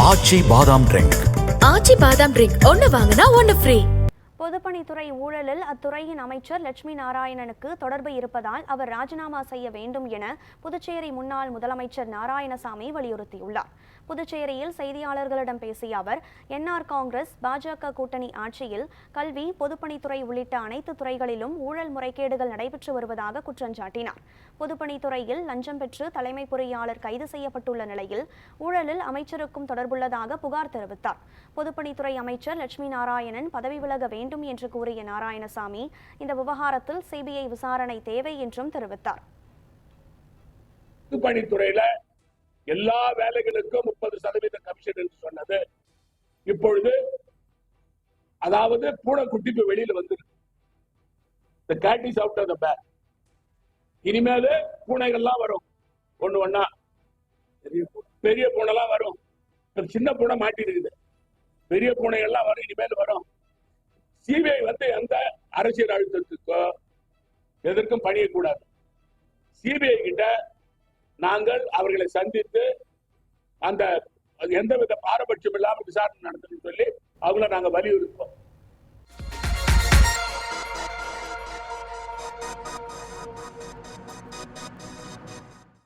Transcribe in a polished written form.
ஆச்சி பாதாம் ட்ரிங்க். ஆச்சி பாதாம் ட்ரிங்க் ஒன்னு வாங்கினா ஒன்னு ஃப்ரீ. பொதுப்பணித்துறை ஊழலில் அத்துறையின் அமைச்சர் லட்சுமி நாராயணனுக்கு தொடர்பு இருப்பதால் அவர் ராஜினாமா செய்ய வேண்டும் என புதுச்சேரி முன்னாள் முதலமைச்சர் நாராயணசாமி வலியுறுத்தியுள்ளார். புதுச்சேரியில் செய்தியாளர்களிடம் பேசிய அவர், என்ஆர் காங்கிரஸ் பாஜக கூட்டணி ஆட்சியில் கல்வி, பொதுப்பணித்துறை உள்ளிட்ட அனைத்து துறைகளிலும் ஊழல் முறைகேடுகள் நடைபெற்று வருவதாக குற்றம் சாட்டினார். பொதுப்பணித்துறையில் லஞ்சம் பெற்று தலைமை பொறியாளர் கைது செய்யப்பட்டுள்ள நிலையில் ஊழலில் அமைச்சருக்கும் தொடர்புள்ளதாக புகார் தெரிவித்தார். பொதுப்பணித்துறை அமைச்சர் லட்சுமி நாராயணன் பதவி விலக வேண்டும் என்று கூறிய நாராயணசாமி, இந்த விவகாரத்தில் சிபிஐ விசாரணை தேவை என்றும் தெரிவித்தார். பொதுப்பணித்துறையில எல்லா வேலைகளுக்கும் 30% கமிஷன் என்று சொன்னது இப்பொழுது அதாவது பூனைக்குட்டி வெளியில வந்துருக்கு. The cat is out of the bag. இனிமேல் பூனைகள்லாம் வரும், ஒண்ணு ஒண்ணா பெரிய பூனைலாம் வரும். சின்ன பூனை மாட்டிருக்குது, பெரிய பூனைகள்லாம் வரும், இனிமேல் வரும். சிபிஐ எந்த அரசியல் அழுத்தத்துக்கோ எதற்கும் பணியக்கூடாது. சிபிஐ கிட்ட நாங்கள் அவர்களை சந்தித்து அந்த எந்தவித பாரபட்சம் இல்லாமல் விசாரணை நடத்தணும்னு சொல்லி அவங்கள நாங்கள் வலியுறுத்தோம்.